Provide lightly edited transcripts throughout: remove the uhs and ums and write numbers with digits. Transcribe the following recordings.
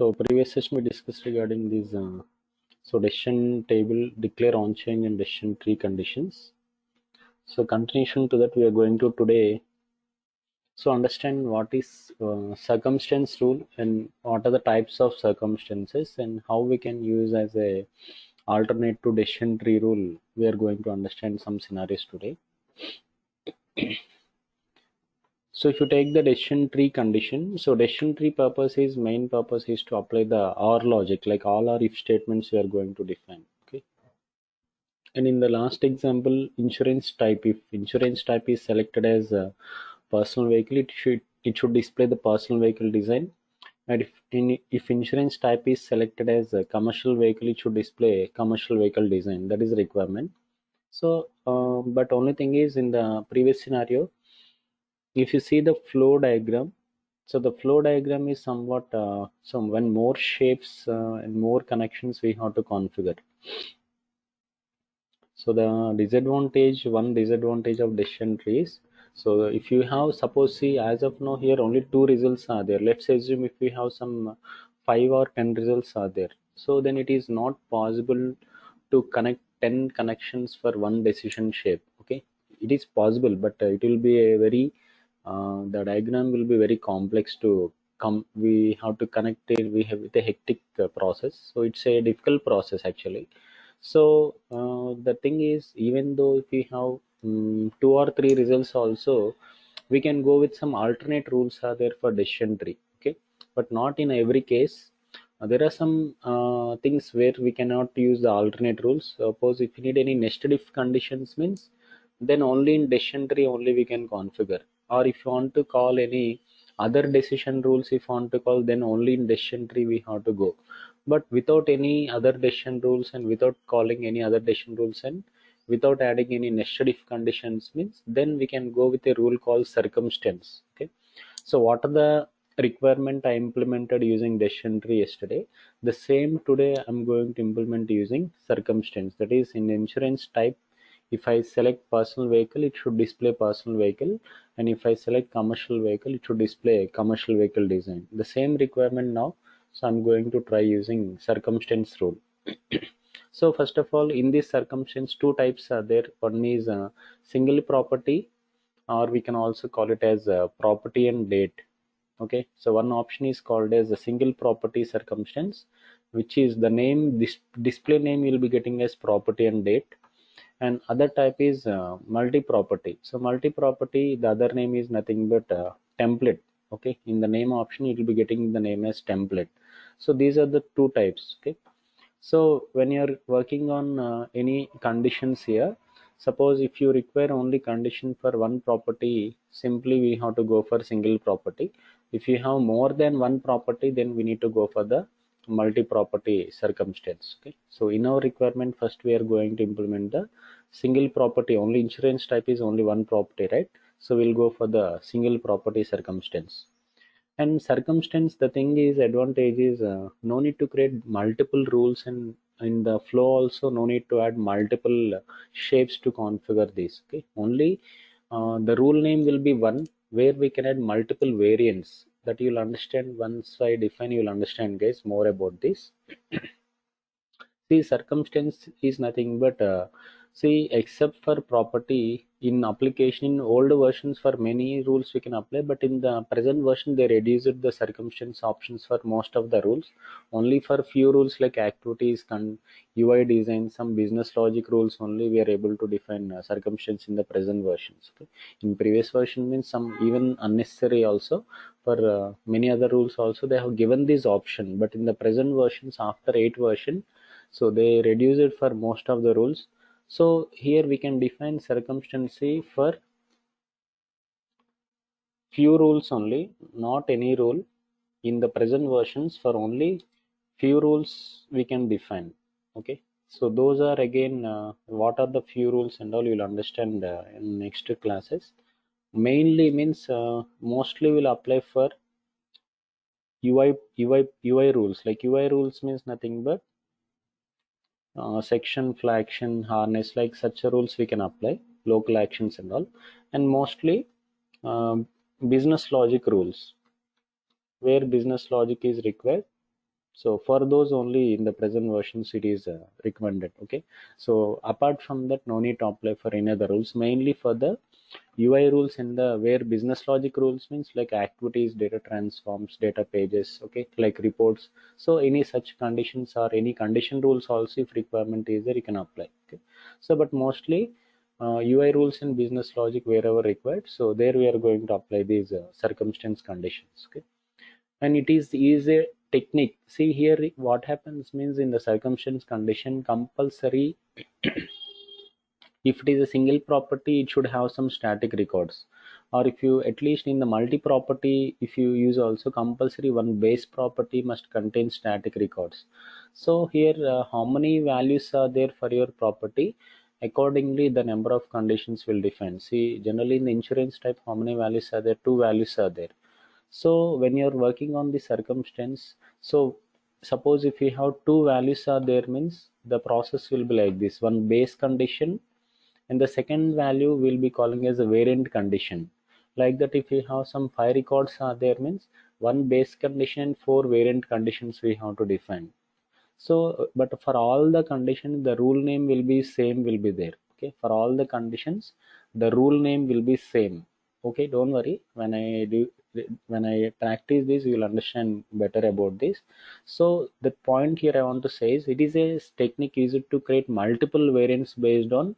So previous session we discussed regarding these decision table, declare on change and decision tree conditions. So continuation to that we are going to today. So understand what is circumstance rule and what are the types of circumstances and how we can use as a alternate to decision tree rule. We are going to understand some scenarios today. So if you take the decision tree condition, so decision tree main purpose is to apply the OR logic, like all our if statements we are going to define. Okay. And in the last example, insurance type, if insurance type is selected as a personal vehicle, it should display the personal vehicle design. And if insurance type is selected as a commercial vehicle, it should display commercial vehicle design. That is a requirement. So, but only thing is in the previous scenario, if you see the flow diagram, so the flow diagram is somewhat some when more shapes and more connections we have to configure. So the one disadvantage of decision trees. So if you have, suppose, see, as of now here only two results are there. Let's assume if we have some 5 or 10 results are there. So then it is not possible to connect 10 connections for one decision shape. Okay, it is possible, but it will be a very the diagram will be very complex to come. We have to connect it. We have a hectic process. So it's a difficult process actually. So the thing is, even though if we have 2 or 3 results also, we can go with some alternate rules are there for decision tree. Okay, but not in every case. There are some things where we cannot use the alternate rules. Suppose if you need any nested if conditions means, then only in decision tree only we can configure. Or if you want to call any other decision rules, if you want to call, then only in decision tree we have to go. But without any other decision rules and without calling any other decision rules and without adding any nested if conditions means, then we can go with a rule called circumstance. Okay, so what are the requirement I implemented using decision tree yesterday? The same today I'm going to implement using circumstance. That is, in insurance type, if I select personal vehicle, it should display personal vehicle, and if I select commercial vehicle, it should display commercial vehicle design. The same requirement now, so I'm going to try using circumstance rule. So first of all, in this circumstance, two types are there. One is single property, or we can also call it as property and date. Okay, so one option is called as a single property circumstance, which is the name, this display name you'll be getting as property and date. And other type is multi-property. So multi-property, the other name is nothing but template. Okay, in the name option you will be getting the name as template. So these are the two types. Okay, so when you're working on any conditions here, suppose if you require only condition for one property, simply we have to go for single property. If you have more than one property, then we need to go for the multi-property circumstance. Okay, so in our requirement, first we are going to implement the single property. Only insurance type is only one property, right? So we'll go for the single property circumstance. And circumstance, the thing is, advantage is no need to create multiple rules, and in the flow also no need to add multiple shapes to configure this. Okay, only the rule name will be one, where we can add multiple variants. That you'll understand once I define, you'll understand guys more about this. See, circumstance is nothing but see, except for property in application in old versions for many rules we can apply, but in the present version they reduced the circumstance options for most of the rules. Only for few rules like activities, UI design, some business logic rules only we are able to define circumstance in the present versions. Okay, in previous version means some even unnecessary also. For many other rules also they have given this option, but in the present versions after 8 version, so they reduce it for most of the rules. So here we can define circumstancy for few rules only, not any rule. In the present versions, for only few rules we can define. Okay, so those are again what are the few rules and all you'll understand in next classes. Mainly means mostly will apply for UI rules. Like UI rules means nothing but section, flaction, harness, like such rules we can apply, local actions and all. And mostly business logic rules, where business logic is required, So for those only in the present versions it is recommended. Okay, so apart from that, no need to apply for any other rules. Mainly for the UI rules and the where business logic rules means like activities, data transforms, data pages, okay, like reports. So any such conditions or any condition rules also, if requirement is there, you can apply. Okay, so but mostly UI rules and business logic wherever required. So there we are going to apply these circumstance conditions. Okay, and it is a technique. See here, what happens means in the circumstance condition compulsory, if it is a single property it should have some static records, or if you at least in the multi property if you use also compulsory one base property must contain static records. So here how many values are there for your property, accordingly the number of conditions will define. See generally in the insurance type how many values are there, two values are there. So when you're working on the circumstance, so suppose if you have two values are there means the process will be like this: one base condition and the second value will be calling as a variant condition. Like that, if we have some five records are there means one base condition and four variant conditions we have to define. So but for all the conditions the rule name will be same, will be there. Okay, for all the conditions the rule name will be same. Okay, don't worry, when I practice this you will understand better about this. So the point here I want to say is it is a technique used to create multiple variants based on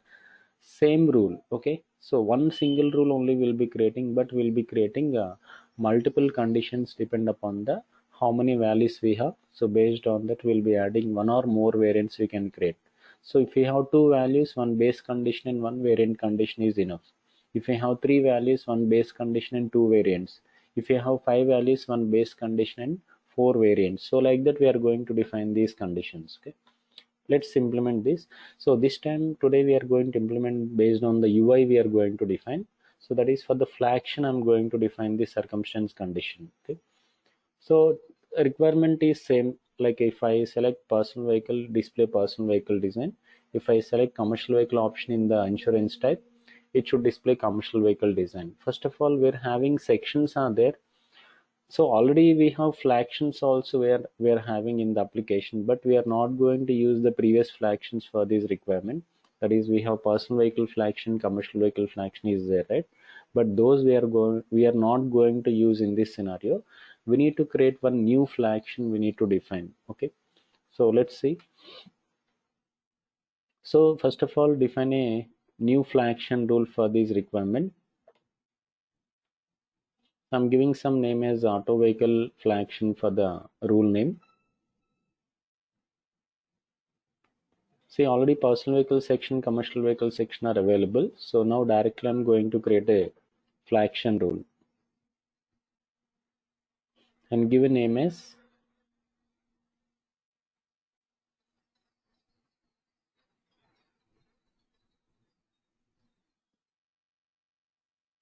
same rule. Okay, so one single rule only will be creating, but will be creating multiple conditions depend upon the how many values we have. So based on that we'll be adding one or more variants we can create. So if we have two values, one base condition and one variant condition is enough. If we have three values, one base condition and two variants. If we have five values, one base condition and four variants. So like that we are going to define these conditions. Okay, let's implement this. So this time today we are going to implement based on the UI we are going to define. So that is for the flaction I'm going to define the circumstance condition. Okay, so requirement is same, like if I select personal vehicle, display personal vehicle design. If I select commercial vehicle option in the insurance type, it should display commercial vehicle design. First of all, we're having sections are there. So already we have flagships also where we are having in the application, but we are not going to use the previous flagships for this requirement. That is, we have personal vehicle flagshin, commercial vehicle flagshin is there, right? But those we are not going to use in this scenario. We need to create one new flagshin we need to define. Okay, so let's see. So first of all, define a new flagshin rule for this requirement. I'm giving some name as auto vehicle flagshin for the rule name. See, already personal vehicle section, commercial vehicle section are available. So now directly I'm going to create a flagshin rule and give a name as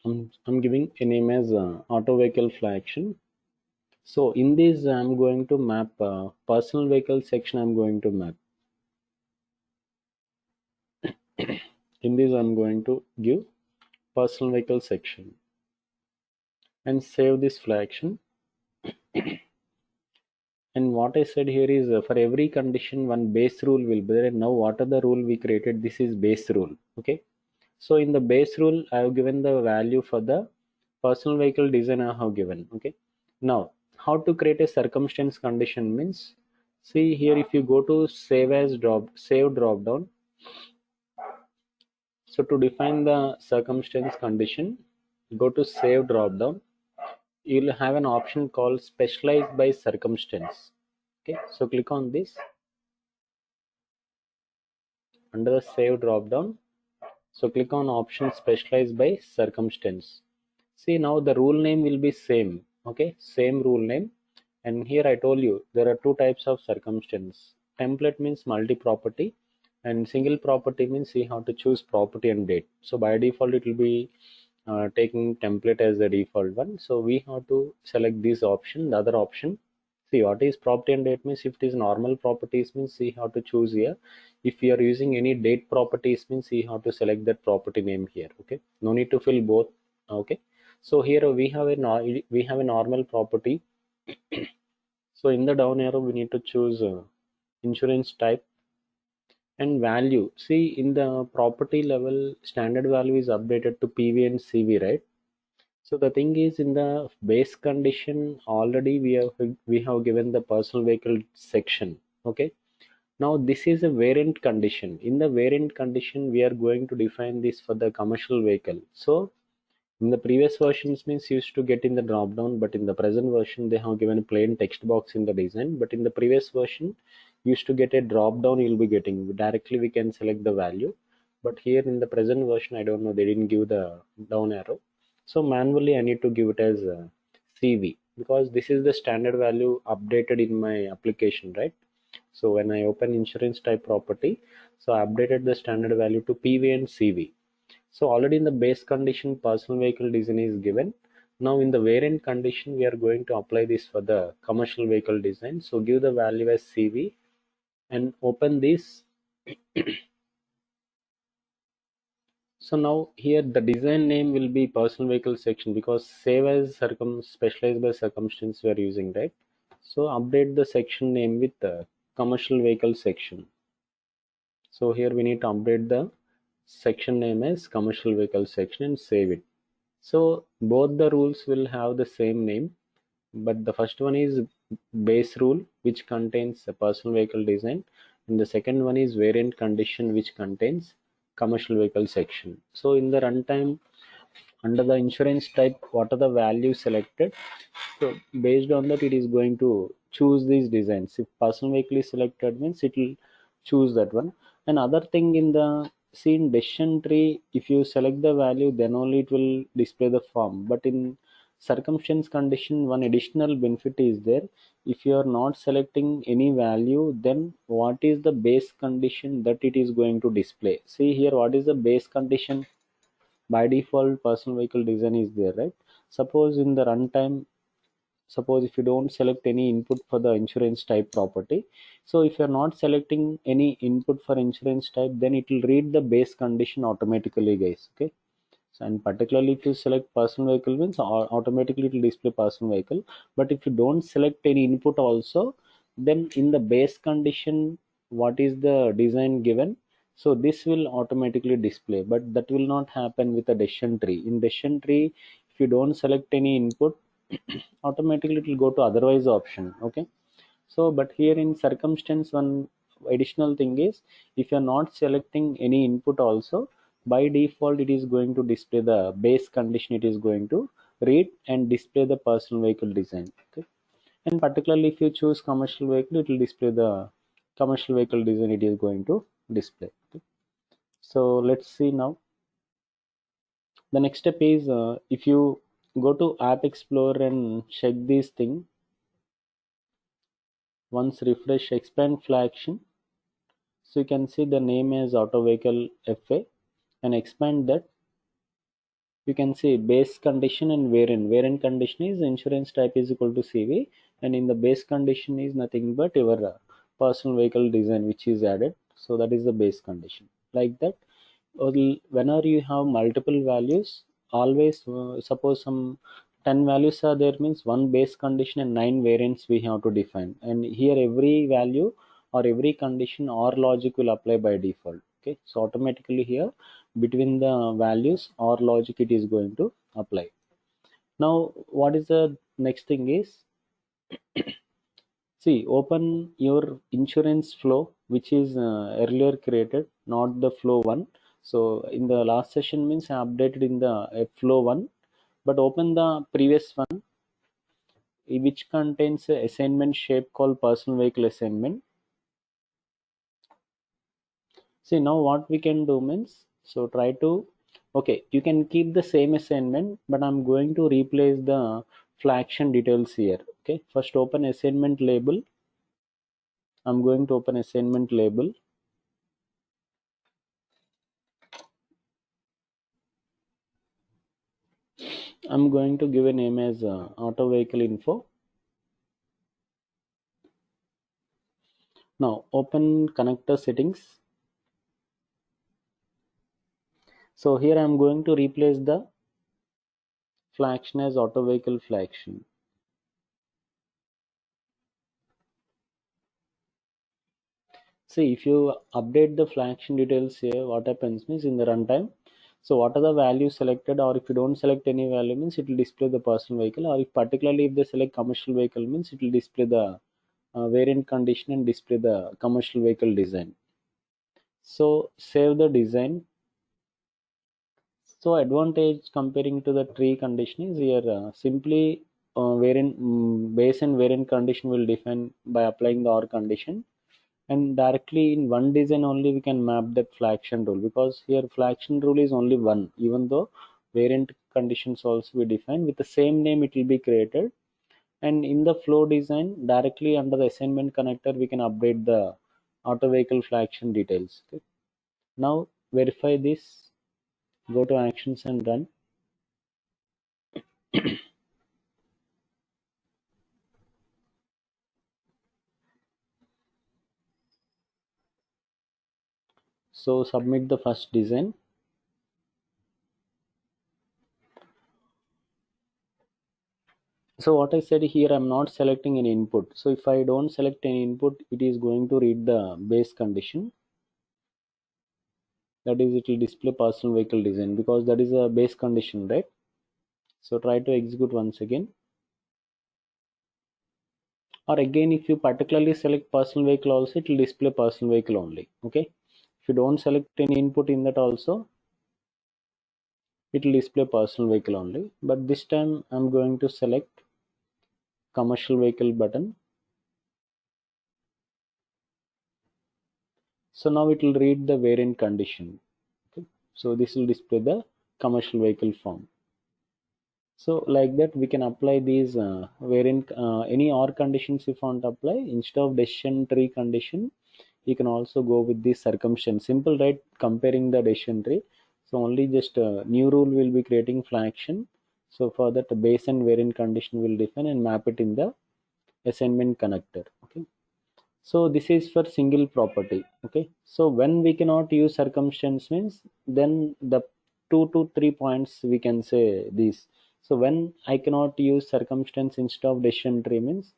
I'm giving a name as auto vehicle flagshin. So in this I'm going to map personal vehicle section. I'm going to map. In this I'm going to give personal vehicle section and save this flagshin. And what I said here is for every condition one base rule will be there. And now what are the rule we created? This is base rule. Okay. So in the base rule, I have given the value for the personal vehicle design I have given. Okay. Now, how to create a circumstance condition means, see here if you go to save drop down. So to define the circumstance condition, go to save drop down. You'll have an option called specialize by circumstance. Okay. So click on this under the save drop down. So click on option specialize by circumstance. See now the rule name will be same. Okay, same rule name. And here I told you there are two types of circumstance. Template means multi-property and single property means we have to choose property and date. So by default it will be taking template as the default one. So we have to select this option, the other option. See what is property and date means if it is normal properties means we have to choose here. If we are using any date properties means we have to select that property name here. Okay, no need to fill both. Okay, so here we have a normal property. So in the down arrow, we need to choose insurance type and value. See, in the property level, standard value is updated to PV and CV, right? So the thing is, in the base condition already we have given the personal vehicle section. Okay. Now this is a variant condition. In the variant condition, we are going to define this for the commercial vehicle. So in the previous versions means used to get in the drop down, but in the present version they have given a plain text box in the design. But in the previous version, used to get a drop down, you'll be getting directly we can select the value. But here in the present version, I don't know, they didn't give the down arrow. So manually I need to give it as CV, because this is the standard value updated in my application, right? So when I open insurance type property, so I updated the standard value to PV and CV. So already in the base condition, personal vehicle design is given. Now in the variant condition, we are going to apply this for the commercial vehicle design. So give the value as CV and open this. So now here the design name will be personal vehicle section, because save as specialized by circumstance we are using, right? So update the section name with the commercial vehicle section. So here we need to update the section name as commercial vehicle section and save it. So both the rules will have the same name, but the first one is base rule, which contains a personal vehicle design, and the second one is variant condition, which contains commercial vehicle section. So in the runtime, under the insurance type, what are the values selected? So based on that, it is going to choose these designs. If personal vehicle is selected, means it will choose that one. Another thing, in the scene decision tree, if you select the value, then only it will display the form. But in circumstance condition, one additional benefit is there. If you are not selecting any value, then what is the base condition that it is going to display? See here, what is the base condition? By default, personal vehicle design is there, right? Suppose in the runtime, suppose if you don't select any input for the insurance type property, so if you're not selecting any input for insurance type, then it will read the base condition automatically, guys. Okay. So, and particularly if you select personal vehicle, means automatically it will display personal vehicle. But if you don't select any input also, then in the base condition, what is the design given, so this will automatically display. But that will not happen with a decision tree. In decision tree, if you don't select any input, automatically it will go to otherwise option. Okay. So but here in circumstance, one additional thing is, if you are not selecting any input also, by default it is going to display the base condition, it is going to read and display the personal vehicle design. Okay. And particularly if you choose commercial vehicle, it will display the commercial vehicle design, it is going to display. Okay. So let's see now. The next step is, if you go to App Explorer and check this thing, once refresh expand flagship, so you can see the name is auto vehicle FA, and expand that, you can see base condition and variant condition is insurance type is equal to CV, and in the base condition is nothing but your personal vehicle design which is added. So that is the base condition, like that. Whenever you have multiple values, always suppose some 10 values are there, means one base condition and 9 variants we have to define, and here every value or every condition or logic will apply by default. Okay. So automatically here, between the values or logic, it is going to apply. Now what is the next thing is, see, open your insurance flow, which is earlier created, not the flow one. So in the last session means I updated in the flow one, but open the previous one, which contains a assignment shape called personal vehicle assignment. See now what we can do means, so try to, okay, you can keep the same assignment, but I'm going to replace the flaction details here. Okay, first open assignment label. I'm going to open assignment label. I'm going to give a name as auto vehicle info. Now open connector settings. So here I'm going to replace the flaction as auto vehicle flaction. See, if you update the flag action details here, what happens means in the runtime, so what are the values selected, or if you don't select any value means it will display the personal vehicle, or if particularly if they select commercial vehicle means it will display the variant condition and display the commercial vehicle design. So save the design. So advantage comparing to the tree condition is here simply variant base and variant condition will define by applying the OR condition, and directly in one design only we can map that flexion rule, because here flexion rule is only one, even though variant conditions also we define with the same name it will be created, and in the flow design directly under the assignment connector we can update the auto vehicle flexion details. Okay. Now verify this, go to actions and run. So submit the first design. So what I said here, I'm not selecting any input. So if I don't select any input, it is going to read the base condition. That is, it will display personal vehicle design because that is a base condition, right? So try to execute once again. Or again, if you particularly select personal vehicle also, it will display personal vehicle only. Okay. If you don't select any input in that also, it will display personal vehicle only. But this time I'm going to select commercial vehicle button. So now it will read the variant condition. Okay. So this will display the commercial vehicle form. So like that we can apply these variant any OR conditions if you want to apply instead of decision tree condition. You can also go with the circumstance. Simple, right? Comparing the decision tree. So only just new rule will be creating flexion. So for that base and variant condition will define and map it in the assignment connector. Okay. So this is for single property. Okay. So when we cannot use circumstance means then the 2 to 3 points we can say this. So when I cannot use circumstance instead of decision tree means,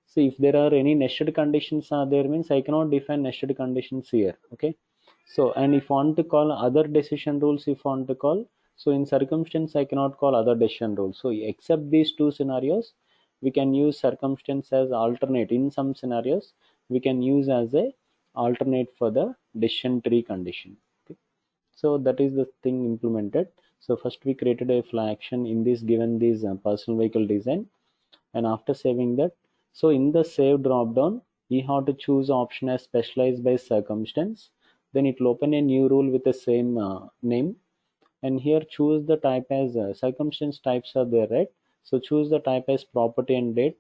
see if there are any nested conditions are there means I cannot define nested conditions here. Okay. So and if I want to call other decision rules, if I want to call, so in circumstance I cannot call other decision rules. So except these two scenarios, we can use circumstance as alternate. In some scenarios, we can use as a alternate for the decision tree condition. Okay. So that is the thing implemented. So first we created a flexion in this given this personal vehicle design, and after saving that, so in the save drop down you have to choose option as specialized by circumstance, then it will open a new rule with the same name, and here choose the type as circumstance types are there, right? So choose the type as property and date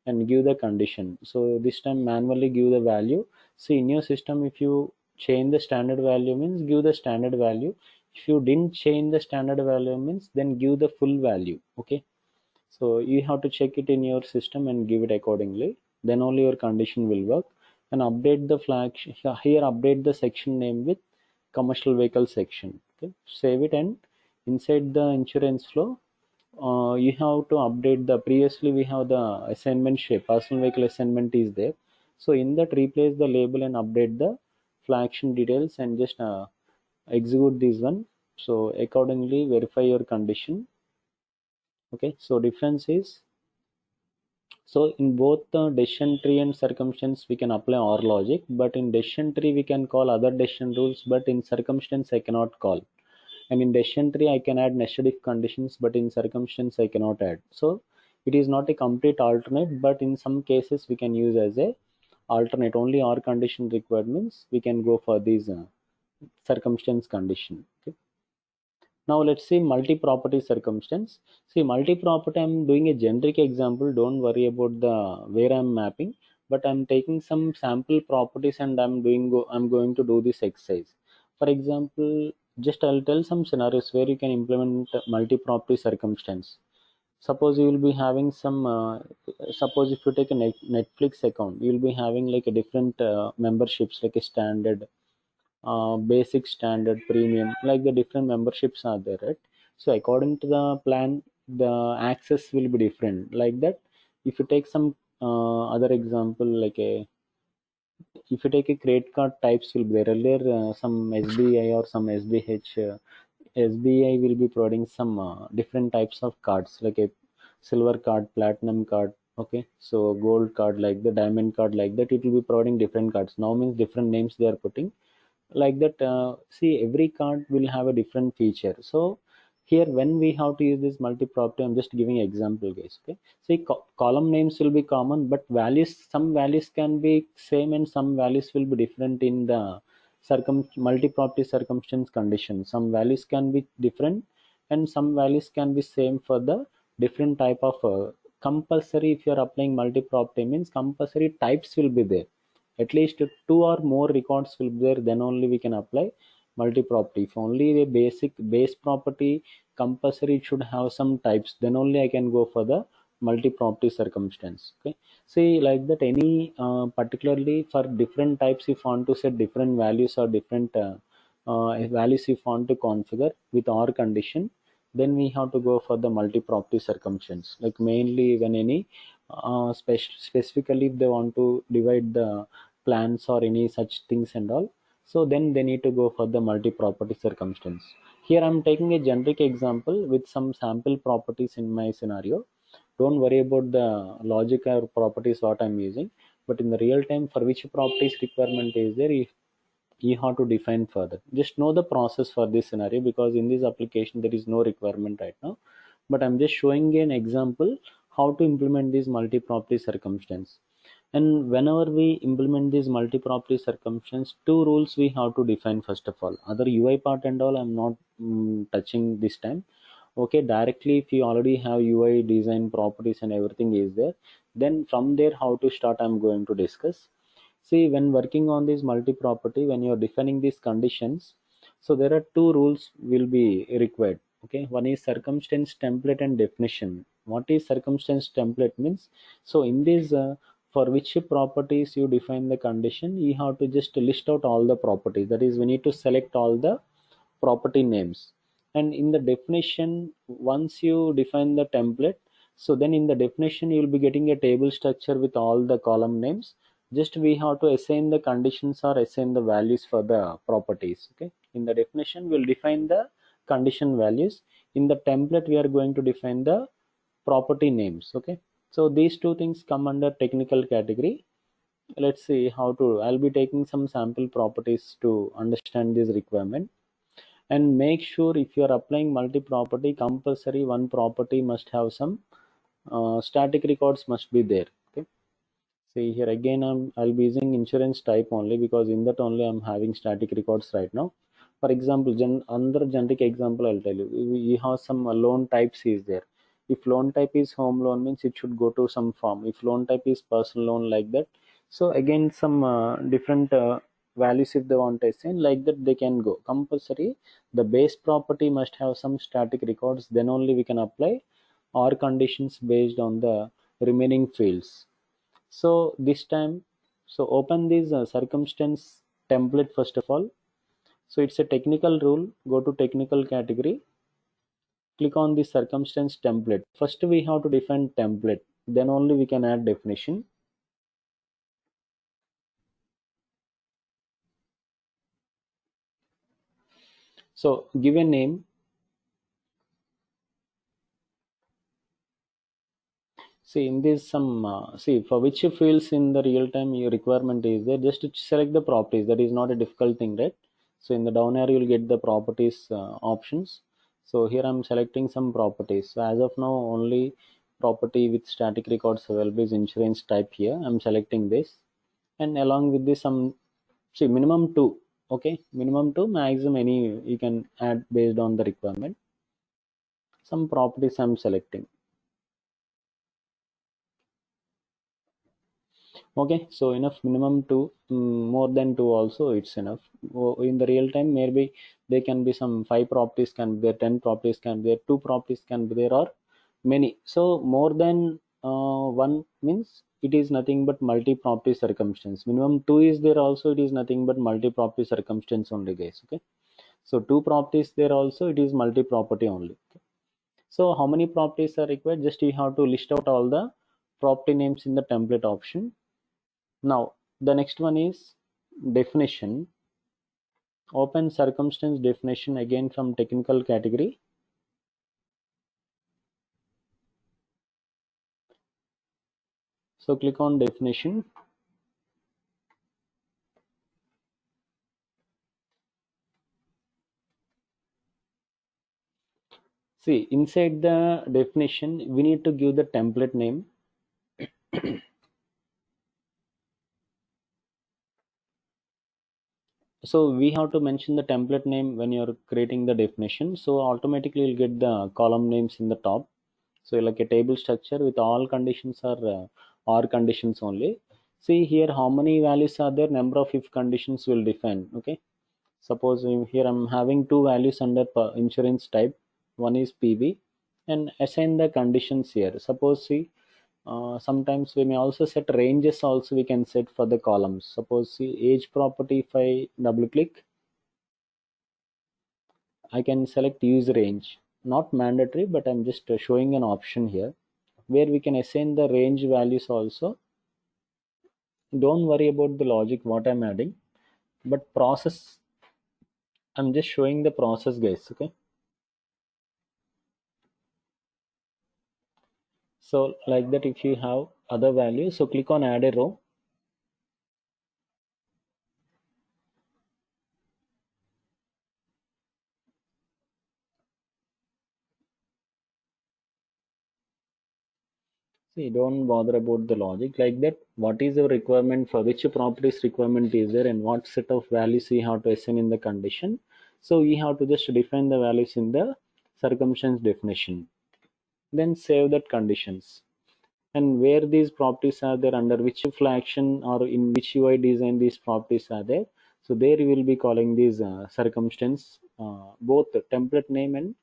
and give the condition. So this time manually give the value. See in your system if you change the standard value means give the standard value, if you didn't change the standard value means then give the full value. Okay. So you have to check it in your system and give it accordingly, then only your condition will work. And update the flag here, update the section name with commercial vehicle section. Okay. Save it, and inside the insurance flow you have to update the previously we have the assignment shape, personal vehicle assignment is there. So in that replace the label and update the flexion details and just execute this one. So accordingly verify your condition. Okay. So difference is, so in both the decision tree and circumstance we can apply OR logic, but in decision tree we can call other decision rules, but in circumstance I cannot call. And in decision tree I can add nested if conditions, but in circumstance I cannot add. So it is not a complete alternate, but in some cases we can use as a alternate. Only OR condition requirements we can go for these circumstance condition. Okay. Now let's see multi-property circumstance. See multi-property, I'm doing a generic example. Don't worry about the where I'm mapping, but I'm taking some sample properties and I'm going to do this exercise. For example, just I'll tell some scenarios where you can implement multi-property circumstance. Suppose you will be having some. Suppose if you take a Netflix account, you'll be having like a different memberships like a standard, basic, standard, premium, like the different memberships are there, right? So according to the plan the access will be different like that. If you take some other example like a if you take a credit card types will be there. Earlier some SBI or some SBH, SBI will be providing some different types of cards like a silver card, platinum card, okay, so gold card like the diamond card like that. It will be providing different cards. Now means different names they are putting like that. See, every card will have a different feature. So here when we have to use this multi-property, I'm just giving example guys, okay. See, column names will be common, but values, some values can be same and some values will be different in the multi-property circumstance condition. Some values can be different and some values can be same for the different type of compulsory. If you are applying multi-property means compulsory types will be there, at least two or more records will be there, then only we can apply multi-property. If only the basic base property compulsory it should have some types, then only I can go for the multi-property circumstance, okay. See, like that any particularly for different types if want to set different values or different values if want to configure with our condition, then we have to go for the multi-property circumstance. Like mainly when any specifically if they want to divide the plans or any such things and all, so then they need to go for the multi-property circumstance. Here I'm taking a generic example with some sample properties in my scenario. Don't worry about the logic or properties what I'm using, but in the real time for which properties requirement is there, if you have to define further. Just know the process for this scenario, because in this application there is no requirement right now, but I'm just showing an example how to implement this multi-property circumstance. And whenever we implement this multi-property circumstance, two rules we have to define. First of all, other UI part and all I'm not touching this time, okay. Directly if you already have UI design properties and everything is there, then from there how to start I'm going to discuss. See, when working on this multi-property, when you're defining these conditions, so there are two rules will be required. Okay, one is circumstance template and definition. What is circumstance template means? So in this, for which properties you define the condition, you have to just list out all the properties. That is, we need to select all the property names. And in the definition, once you define the template, so then in the definition you will be getting a table structure with all the column names. Just we have to assign the conditions or assign the values for the properties, okay. In the definition we'll define the condition values. In the template we are going to define the property names, okay. So these two things come under technical category. Let's see how to, I'll be taking some sample properties to understand this requirement. And make sure if you are applying multi-property, compulsory one property must have some static records must be there, okay. See here again I'll be using insurance type only, because in that only I'm having static records right now. For example, another generic example I'll tell you. We have some loan types is there. If loan type is home loan means it should go to some form. If loan type is personal loan like that, so again some different values if they want to assign like that they can go. Compulsory the base property must have some static records, then only we can apply or conditions based on the remaining fields. So this time, so open this circumstance template first of all. So it's a technical rule. Go to technical category, click on the circumstance template. First we have to define template, then only we can add definition. So give a name. See in this some see for which fields in the real time your requirement is there, just to select the properties. That is not a difficult thing, right? So in the down arrow you'll get the properties options. So here I'm selecting some properties. So as of now only property with static records available is insurance type. Here I'm selecting this, and along with this some, see, minimum two, okay, minimum two, maximum any you can add based on the requirement. Some properties I'm selecting. Okay, so enough minimum two, more than two also it's enough. In the real time maybe there can be some five properties can be there, 10 properties can be there, two properties can be there, or many. So more than one means it is nothing but multi-property circumstance. Minimum two is there also, it is nothing but multi-property circumstance only guys, okay. So two properties there also, it is multi-property only, okay? So how many properties are required? Just you have to list out all the property names in the template option. Now The next one is definition. Open circumstance definition, again from technical category. So click on definition. See, inside the definition, we need to give the template name. So we have to mention the template name when you're creating the definition. So automatically you'll get the column names in the top. So like a table structure with all conditions are or conditions only. See here how many values are there, number of if conditions will define. Okay. Suppose here I'm having two values under insurance type. One is PV and assign the conditions here. Suppose see sometimes we may also set ranges also we can set for the columns. Suppose see age property, if I double click, I can select use range. Not mandatory, but I'm just showing an option here where we can assign the range values also. Don't worry about the logic what I'm adding, but process, I'm just showing the process, guys. Okay. So like that, if you have other values, so click on add a row. See, don't bother about the logic like that. What is the requirement for which properties requirement is there and what set of values we have to assign in the condition. So we have to just define the values in the circumstance definition. Then save that conditions. And where these properties are there, under which action or in which UI design these properties are there. So there you will be calling these circumstance, both the template name and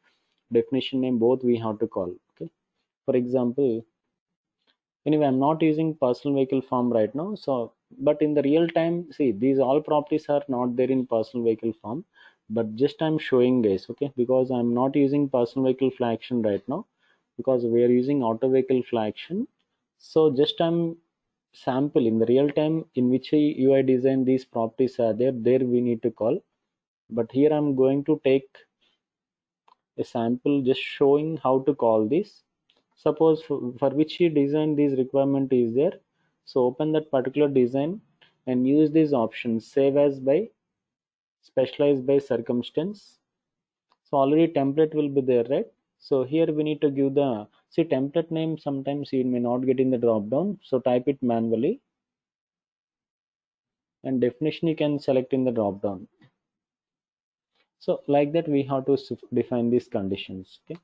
definition name, both we have to call. Okay. For example, anyway, I'm not using personal vehicle form right now. So but in the real time, see, these all properties are not there in personal vehicle form, but just I'm showing this. Okay, because I'm not using personal vehicle action right now because we are using auto vehicle action. So just I'm sample in the real time in which UI design these properties are there we need to call. But here I'm going to take a sample just showing how to call this. Suppose for which you design this requirement is there. So open that particular design and use these options, save as by, specialize by circumstance. So already template will be there, right? So here we need to give the, see, template name sometimes you may not get in the drop down, so type it manually, and definition you can select in the drop down. So like that we have to define these conditions. Okay.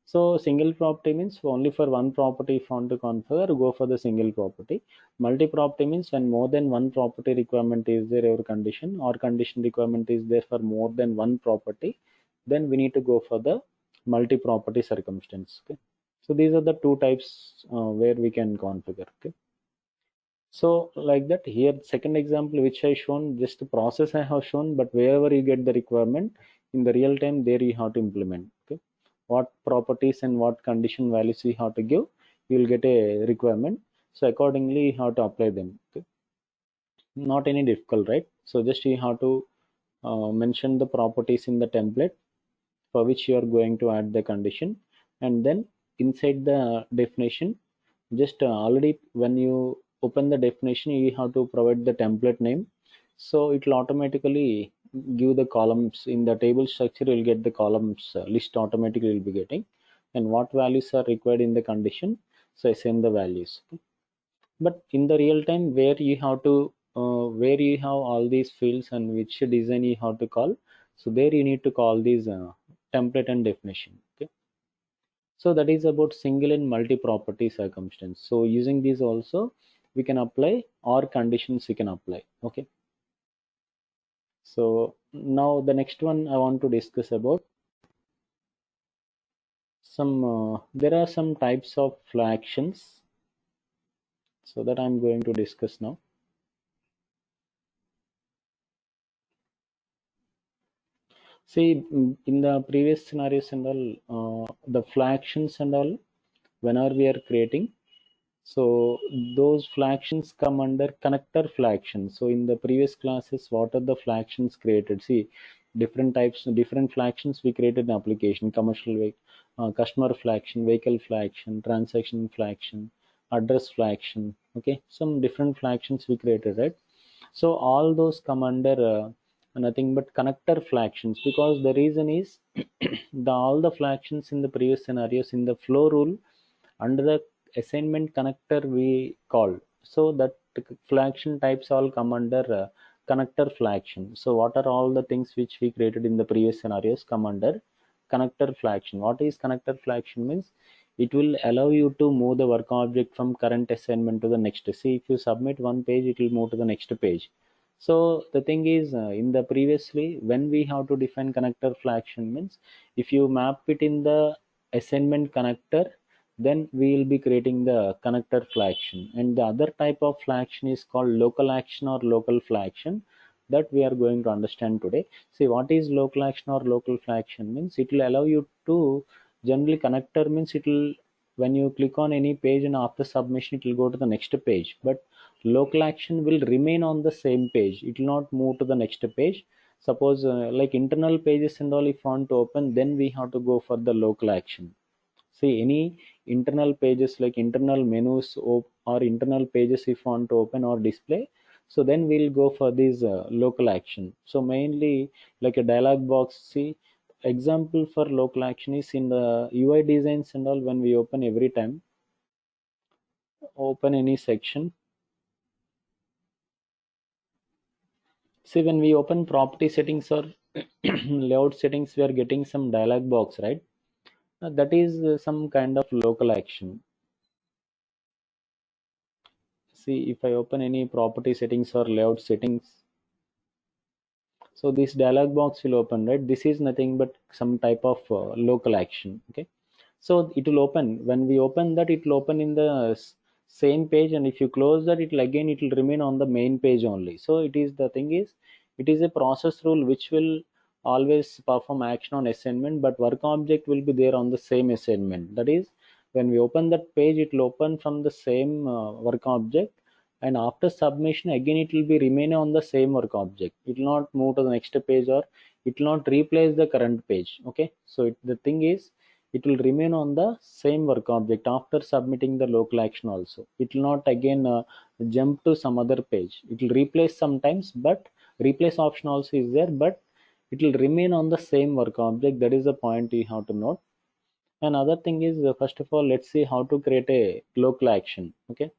So single property means only for one property if you want to configure, go for the single property. Multi property means when more than one property requirement is there, your condition or condition requirement is there for more than one property, then we need to go for the multi property circumstance. Okay. So these are the two types where we can configure. Okay. So like that here, second example which I shown, just the process I have shown, but wherever you get the requirement in the real time, there you have to implement. Okay, what properties and what condition values we have to give, you will get a requirement. So accordingly, you have to apply them. Okay, not any difficult, right? So just you have to mention the properties in the template for which you are going to add the condition, and then inside the definition, just already when you open the definition you have to provide the template name. So it will automatically give the columns in the table structure. You'll get the columns list automatically will be getting, and what values are required in the condition, so I send the values. Okay. But in the real time where you have to where you have all these fields and which design you have to call, so there you need to call these template and definition. Okay. So that is about single and multi property circumstance. So using these also we can apply, or conditions we can apply. Okay. So now the next one I want to discuss about some there are some types of flow actions, so that I'm going to discuss now. See, in the previous scenarios and all, the flow actions and all, whenever we are creating, So those flagships come under connector flagships. So in the previous classes, what are the flagships created? See, different types, different flagships we created in application: commercial customer flagshin, vehicle flagshin, transaction flagshin, address flagshin. Okay, some different flagships we created, right? So all those come under nothing but connector flagships, because the reason is all the flagships in the previous scenarios in the flow rule under the assignment connector we call. So that flagshin types all come under connector flagshin. So what are all the things which we created in the previous scenarios come under connector flagshin. What is connector flagshin means? It will allow you to move the work object from current assignment to the next. See, if you submit one page, it will move to the next page. So the thing is, in the previously, when we have to define connector flagshin means, if you map it in the assignment connector, then we will be creating the connector flagshin. And the other type of flagshin is called local action or local flagshin, that we are going to understand today. See, what is local action or local flagshin means? It will allow you to, generally connector means it will, when you click on any page and after submission it will go to the next page, but local action will remain on the same page, it will not move to the next page. Suppose like internal pages and all, if you want to open, then we have to go for the local action. See, any internal pages like internal menus or internal pages if you want to open or display, so then we'll go for this local action. So mainly like a dialog box. See, example for local action is in the UI designs and all. When we open every time, open any section. See, when we open property settings or layout settings, we are getting some dialog box, right? That is some kind of local action. See, if I open any property settings or layout settings, so this dialog box will open, right? This is nothing but some type of local action. Okay, so it will open. When we open that, it will open in the same page, and if you close that, it will again, it will remain on the main page only. So it is, the thing is, it is a process rule which will always perform action on assignment, but work object will be there on the same assignment. That is, when we open that page, it will open from the same work object, and after submission again it will be remain on the same work object. It will not move to the next page, or it will not replace the current page. Okay, so the thing is, it will remain on the same work object after submitting the local action also. It will not again jump to some other page. It will replace sometimes, but replace option also is there, but it will remain on the same work object. That is the point you have to note. Another thing is, first of all, let's see how to create a local action. Okay,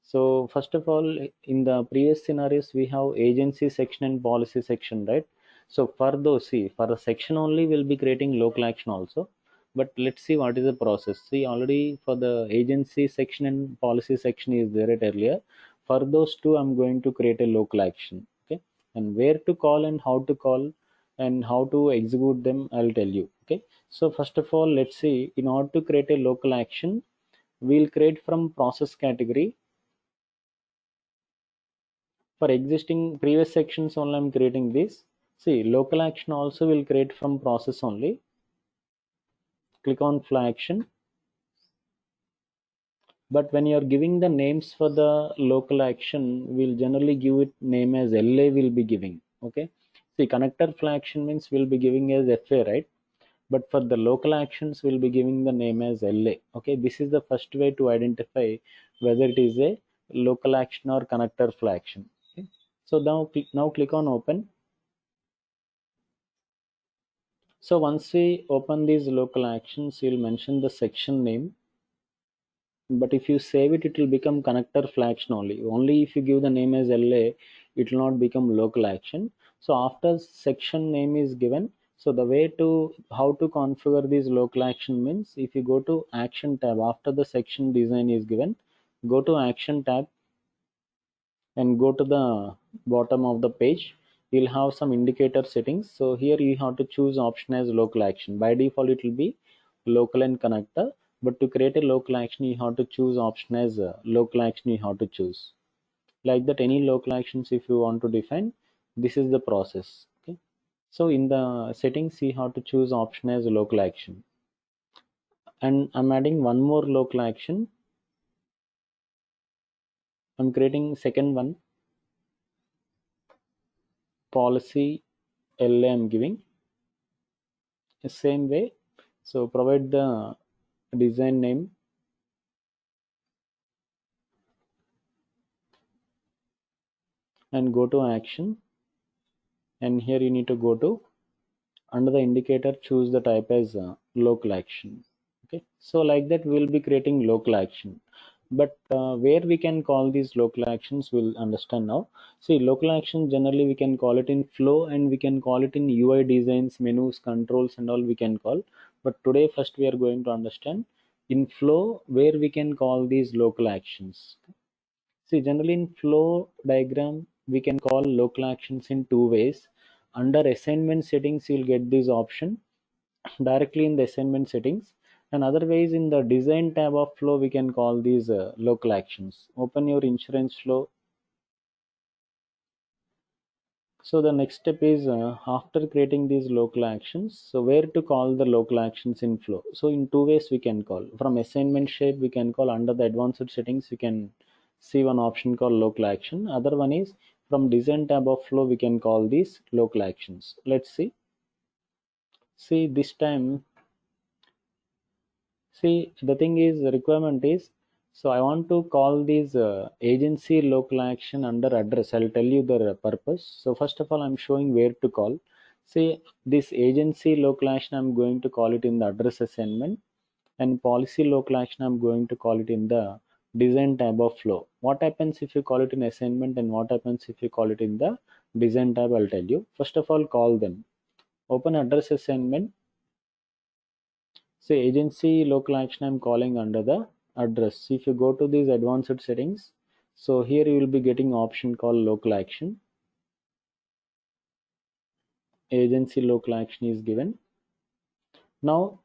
so first of all, in the previous scenarios we have agency section and policy section, right? So for those, see, for a section only we'll be creating local action also, but let's see what is the process. See, already for the agency section and policy section is there at earlier. For those two, I'm going to create a local action. Okay, and where to call and how to call and how to execute them, I'll tell you. Okay, so first of all, let's see, in order to create a local action, we'll create from process category. For existing previous sections only, I'm creating this. See, local action also will create from process only. Click on flag action. But when you're giving the names for the local action, we'll generally give it name as LA will be giving. Okay. See, connector flag action means we'll be giving as FA, right? But for the local actions, we'll be giving the name as LA. Okay. This is the first way to identify whether it is a local action or connector flag action. Okay. So now click on open. So once we open these local actions, you'll mention the section name. But if you save it, it will become connector flag action only. Only if you give the name as LA, it will not become local action. So after section name is given, so the way to how to configure this local action means, if you go to action tab after the section design is given, go to action tab and go to the bottom of the page. You'll have some indicator settings. So here you have to choose option as local action. By default it will be local and connector, but to create a local action you have to choose option as local action. You have to choose like that any local actions if you want to define. This is the process. Okay, so in the settings you have to choose option as local action, and I'm adding one more local action. I'm creating second one, policy LA I'm giving the same way. So provide the design name and go to action, and here you need to go to under the indicator, choose the type as local action. Okay, so like that we will be creating local action. But where we can call these local actions, we'll understand now. See, local action generally we can call it in flow, and we can call it in UI designs, menus, controls, and all we can call. But today first we are going to understand in flow where we can call these local actions. See, generally in flow diagram, we can call local actions in two ways. Under assignment settings, you'll get this option directly in the assignment settings. And other ways in the design tab of flow, we can call these local actions. Open your insurance flow. So the next step is after creating these local actions, so where to call the local actions in flow. So in two ways we can call. From assignment shape, we can call under the advanced settings, we can see one option called local action. Other one is from design tab of flow, we can call these local actions. Let's see. See, this time, see, the thing is, the requirement is, so I want to call these agency local action under address. I'll tell you the purpose. So first of all, I'm showing where to call. See, this agency local action, I'm going to call it in the address assignment, and policy local action, I'm going to call it in the design tab of flow. What happens if you call it in assignment, and what happens if you call it in the design tab, I'll tell you. First of all, call them. Open address assignment. Say agency local action, I'm calling under the address. If you go to these advanced settings, so here you will be getting option called local action. Agency local action is given. Now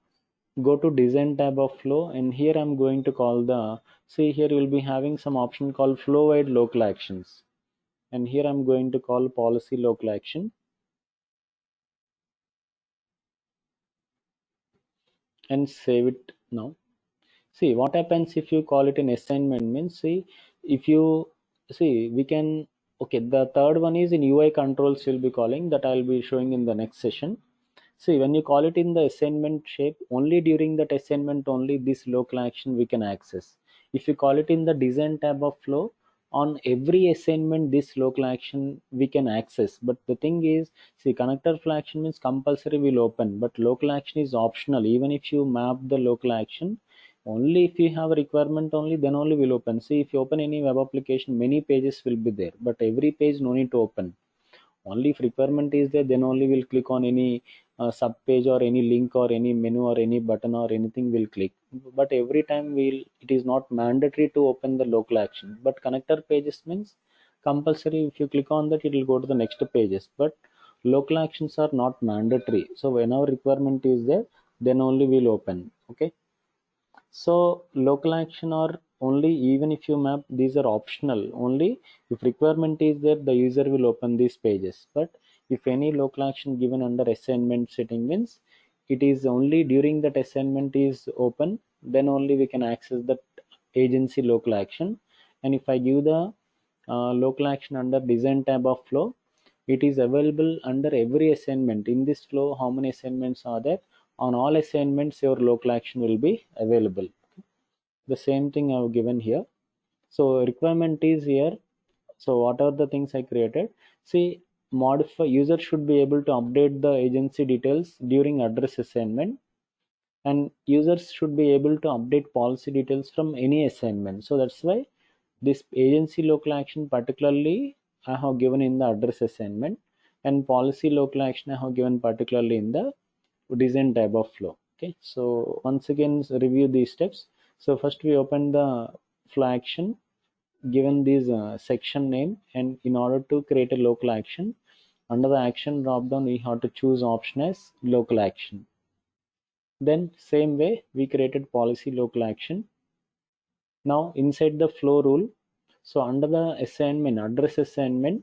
go to design tab of flow, and here I'm going to call the, see, here you will be having some option called flow wide local actions, and here I'm going to call policy local action and save it now. See what happens if you call it an assignment means, see, if you see, we can, okay, the third one is in UI controls you'll be calling, that I'll be showing in the next session. See, when you call it in the assignment shape, only during that assignment only this local action we can access. If you call it in the design tab of flow, on every assignment this local action we can access. But the thing is, see, connector flow action means compulsory will open, but local action is optional. Even if you map the local action, only if you have a requirement only, then only will open. See, if you open any web application, many pages will be there, but every page no need to open. Only if requirement is there, then only we'll click on any sub page or any link or any menu or any button or anything will click. But every time we'll, it is not mandatory to open the local action. But connector pages means compulsory. If you click on that, it will go to the next pages. But local actions are not mandatory. So whenever requirement is there, then only we'll open. Okay. So local action are only, even if you map, these are optional. Only if requirement is there, the user will open these pages. But if any local action given under assignment setting means, it is only during that assignment is open, then only we can access that agency local action. And if I give the local action under design tab of flow, it is available under every assignment. In this flow, how many assignments are there? On all assignments your local action will be available. The same thing I have given here. So requirement is here. So what are the things I created? See, modify, user should be able to update the agency details during address assignment, and users should be able to update policy details from any assignment. So that's why this agency local action particularly I have given in the address assignment, and policy local action I have given particularly in the design tab of flow. Okay, so once again review these steps. So first we open the flow action, given this section name, and in order to create a local action, under the action drop down we have to choose option as local action. Then same way we created policy local action. Now inside the flow rule, so under the assignment, address assignment,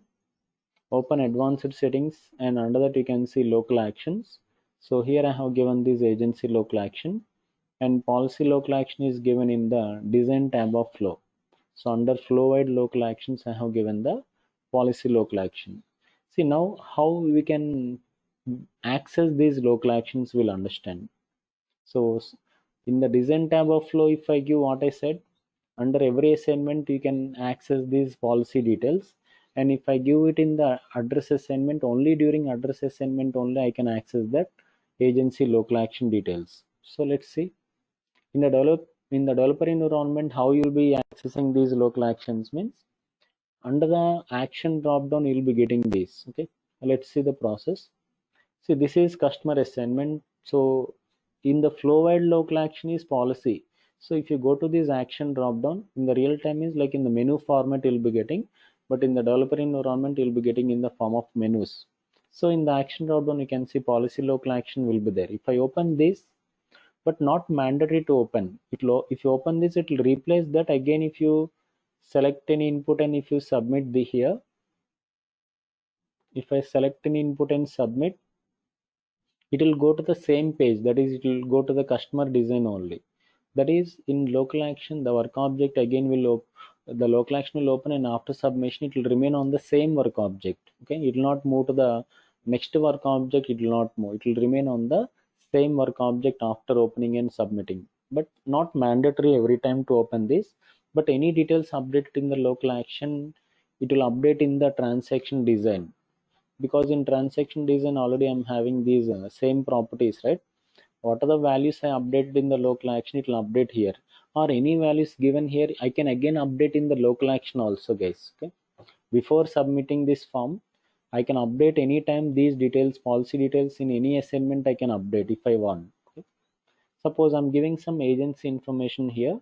open advanced settings, and under that you can see local actions. So here I have given this agency local action, and policy local action is given in the design tab of flow. So under flow wide local actions, I have given the policy local action. See now how we can access these local actions, we'll understand. So in the design tab of flow, if I give what I said, under every assignment you can access these policy details. And if I give it in the address assignment, only during address assignment only I can access that agency local action details. So let's see in the developer environment how you'll be accessing these local actions means under the action drop down you'll be getting these. Okay, let's see the process. See, this is customer assignment. So in the flow wide local action is policy. So if you go to this action drop down in the real time is like in the menu format you'll be getting, but in the developer environment you'll be getting in the form of menus. So in the action drop down you can see policy local action will be there. If I open this, but not mandatory to open. If you open this, it will replace that again. If you select any input and if you submit the here, if I select an input and submit, it will go to the same page, that is it will go to the customer design only. That is in local action the work object again will the local action will open, and after submission it will remain on the same work object. Okay, it will not move to the next work object, it will not move, it will remain on the same work object after opening and submitting, but not mandatory every time to open this. But any details updated in the local action, it will update in the transaction design, because in transaction design already I'm having these same properties, right? What are the values I updated in the local action, it will update here, or any values given here I can again update in the local action also, guys. Okay, before submitting this form I can update anytime these details, policy details in any assignment I can update if I want. Okay, suppose I'm giving some agency information here.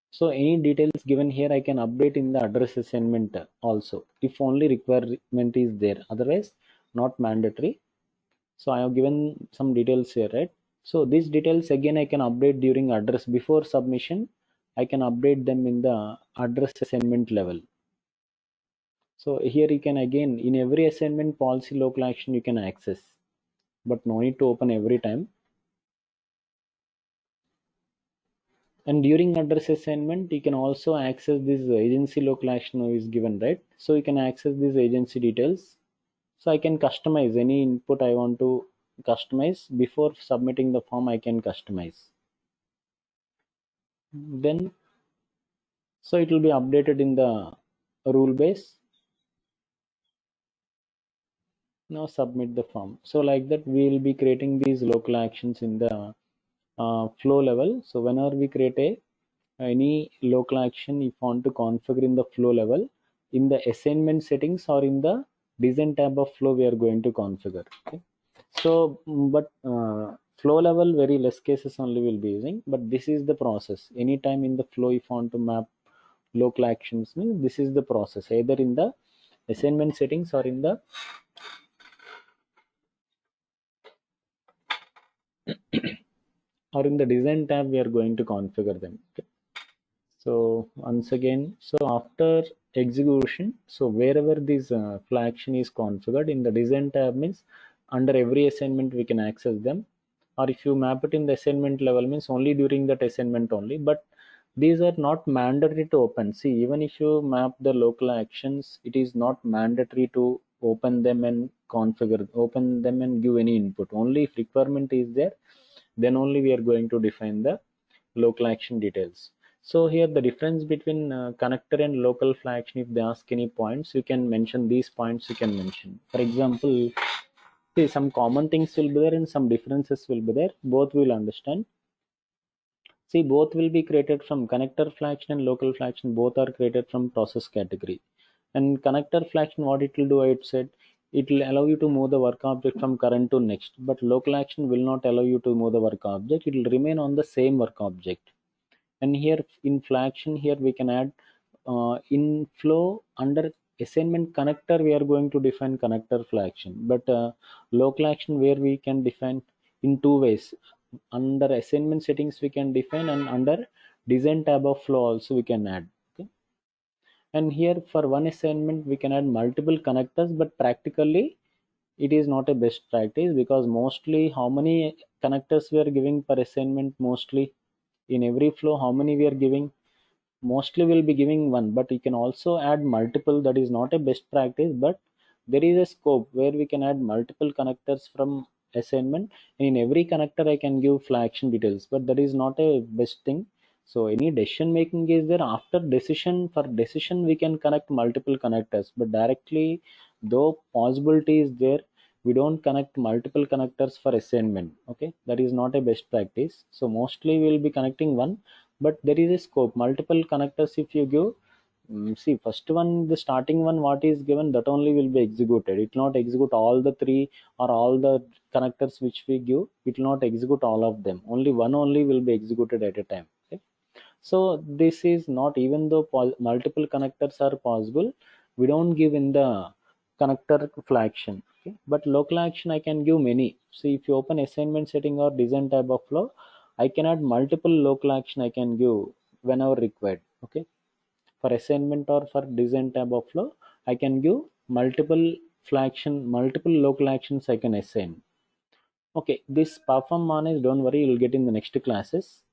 So any details given here I can update in the address assignment also, if only requirement is there, otherwise not mandatory. So I have given some details here, right? So these details again I can update during address before submission. I can update them in the address assignment level. So here you can again in every assignment policy local action you can access, but no need to open every time. And during address assignment you can also access this agency local action is given, right? So you can access these agency details. So I can customize any input I want to customize before submitting the form, I can customize. Then so it will be updated in the rule base. Now submit the form. So like that we will be creating these local actions in the flow level. So whenever we create any local action, if you want to configure in the flow level, in the assignment settings or in the design tab of flow we are going to configure. Okay, so but flow level very less cases only will be using, but this is the process. Anytime in the flow if you want to map local actions means this is the process, either in the assignment settings or in the design tab we are going to configure them. Okay. So once again, so after execution, so wherever this flow action is configured in the design tab means under every assignment we can access them, or if you map it in the assignment level means only during that assignment only, but these are not mandatory to open. See, even if you map the local actions, it is not mandatory to open them and configure, open them and give any input. Only if requirement is there, then only we are going to define the local action details. So here the difference between connector and local flag action, if they ask any points, you can mention these points, you can mention. For example, see some common things will be there and some differences will be there. Both will understand. See, both will be created from connector flaction and local flaction. Both are created from process category. And connector flaction, what it will do, I said, it will allow you to move the work object from current to next. But local action will not allow you to move the work object. It will remain on the same work object. And here in flaction, here we can add in flow under assignment connector, we are going to define connector flaction. But local action where we can define in two ways. Under assignment settings we can define, and under design tab of flow also we can add. Okay, and here for one assignment we can add multiple connectors, but practically it is not a best practice, because mostly how many connectors we are giving per assignment, mostly In every flow, how many we are giving? Mostly we'll be giving one, but you can also add multiple. That is not a best practice, but there is a scope where we can add multiple connectors from assignment. In every connector I can give flow action details, but that is not a best thing. So any decision making is there after decision. For decision we can connect multiple connectors, but directly, though possibility is there, we don't connect multiple connectors for assignment. Okay, that is not a best practice. So mostly we will be connecting one, but there is a scope multiple connectors if you give. See, first one, the starting one, what is given, that only will be executed. It will not execute all the three or all the connectors which we give. It will not execute all of them. Only one only will be executed at a time. Okay? So this is not, even though multiple connectors are possible, we don't give in the connector flow action. Okay? But local action I can give many. See, if you open assignment setting or design tab of flow, I can add multiple local action I can give whenever required. Okay, for assignment or for design tab of flow, I can give multiple flow action, multiple local actions I can assign. Okay, this perform manage, don't worry, you'll get in the next classes.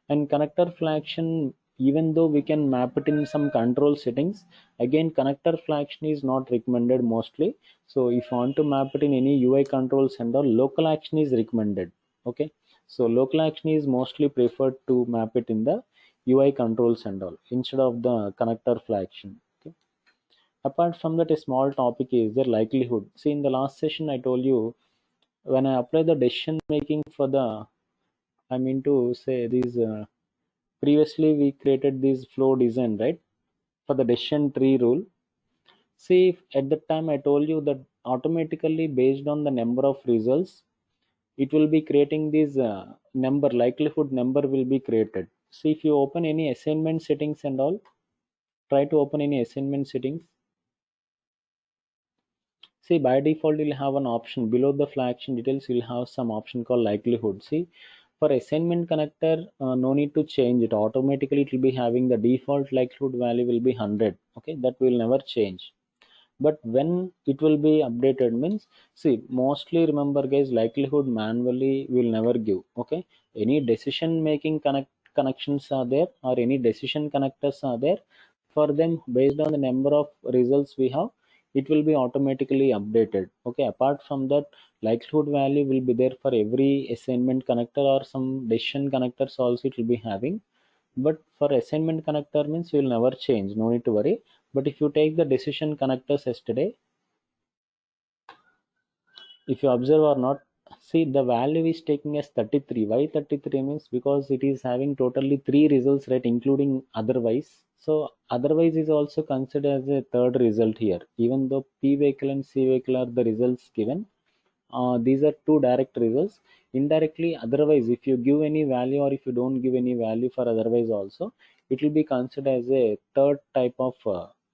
And connector flow action, even though we can map it in some control settings, again connector flow action is not recommended mostly. So if you want to map it in any UI controls and all, local action is recommended. Okay, so local action is mostly preferred to map it in the UI controls and all instead of the connector flow action. Okay. Apart from that, a small topic is the likelihood. See, in the last session I told you, when I apply the decision making for the, I mean to say these, previously we created this flow design, right, for the decision tree rule. See, at that time I told you that automatically based on the number of results, it will be creating this number, likelihood number will be created. See, if you open any assignment settings and all, try to open any assignment settings. See, by default, you'll have an option below the flow action details. You'll have some option called likelihood. See, for assignment connector, no need to change it. Automatically, it will be having the default likelihood value will be 100. Okay, that will never change. But when it will be updated means, see, mostly remember guys, likelihood manually will never give. Okay, any decision making connections are there or any decision connectors are there, for them based on the number of results we have, it will be automatically updated. Okay, apart from that, likelihood value will be there for every assignment connector or some decision connectors also it will be having. But for assignment connector means you will never change, no need to worry. But if you take the decision connectors yesterday, if you observe or not, see the value is taking as 33. Why 33 means? Because it is having totally three results, right, including otherwise. So otherwise is also considered as a third result here, even though P vehicle and C vehicle are the results given. These are two direct results. Indirectly, otherwise, if you give any value or if you don't give any value for otherwise also, it will be considered as a third type of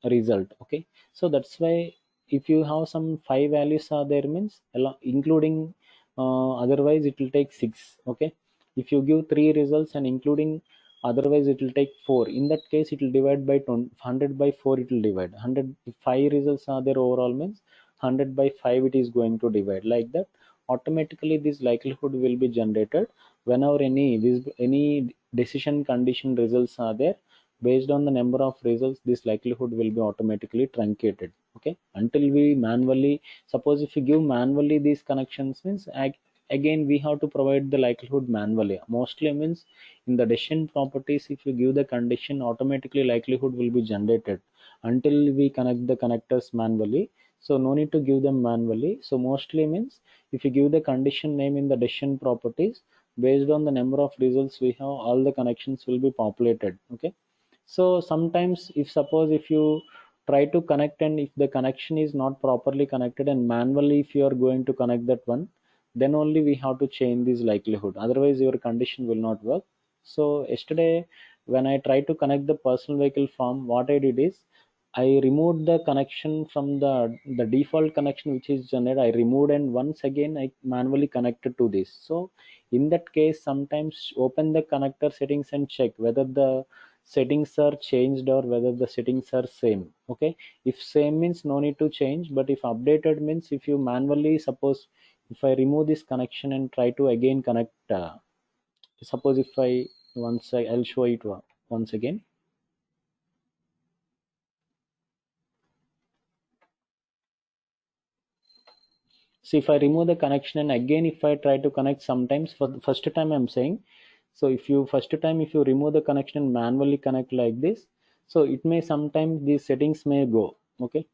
result. Okay, so that's why if you have some five values are there means including otherwise it will take six. Okay, if you give three results and including otherwise it will take four. In that case, it will divide by 100 by 4. It will divide 100. If five results are there overall means 100 by 5 it is going to divide. Like that, automatically this likelihood will be generated whenever any decision condition results are there. Based on the number of results, this likelihood will be automatically truncated. Okay, until we manually, suppose if you give manually these connections means, again we have to provide the likelihood manually. Mostly means in the decision properties, if you give the condition, automatically likelihood will be generated until we connect the connectors manually. So no need to give them manually. So mostly means if you give the condition name in the decision properties, based on the number of results we have, all the connections will be populated. Okay, so sometimes if suppose if you try to connect and if the connection is not properly connected and manually if you are going to connect that one, then only we have to change this likelihood, otherwise your condition will not work. So yesterday when I tried to connect the personal vehicle form, what I did is I removed the connection from the default connection which is generated. I removed and once again I manually connected to this. So in that case, sometimes open the connector settings and check whether the settings are changed or whether the settings are same. Okay, if same means no need to change, but if updated means if you manually, suppose if I remove this connection and try to again connect, suppose if I I'll show it once again. So if I remove the connection and again if I try to connect, sometimes for the first time I'm saying, so if you remove the connection and manually connect like this, so it may sometimes these settings may go. Okay,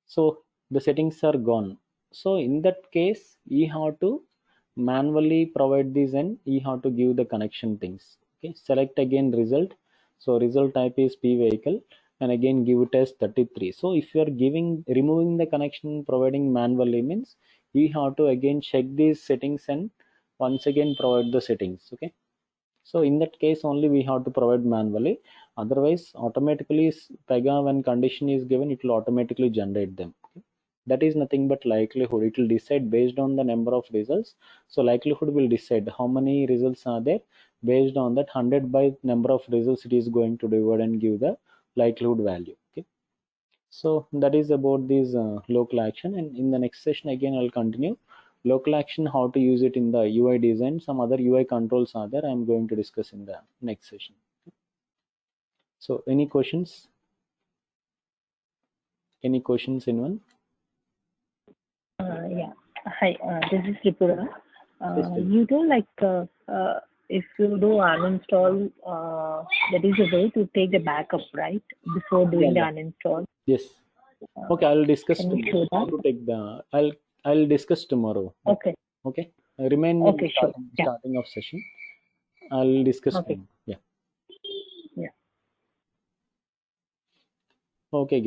so the settings are gone. So in that case you have to manually provide these and you have to give the connection things. Okay, select again result. So result type is P vehicle and again give it as 33. So if you are removing the connection providing manually means we have to again check these settings and once again provide the settings. Okay, so in that case only we have to provide manually, otherwise automatically Pega when condition is given it will automatically generate them. Okay? That is nothing but likelihood, it will decide based on the number of results. So likelihood will decide how many results are there, based on that 100 by number of results it is going to divide and give the likelihood value. Okay, so that is about this local action, and in the next session again I'll continue local action, how to use it in the UI design. Some other UI controls are there, I'm going to discuss in the next session. So any questions? Any questions, anyone? Yeah. Hi, this is Tripura. Yes, tell me. You do if you do uninstall, that is a way to take the backup, right? Before doing the Yeah. uninstall. Yes. Okay, I'll discuss Can you tomorrow show how that? to take the. I'll discuss tomorrow. Okay. Okay. Remind me in the Okay, sure. Yeah. starting of session. I'll discuss Okay. tomorrow. Yeah. Yeah. Okay, guys.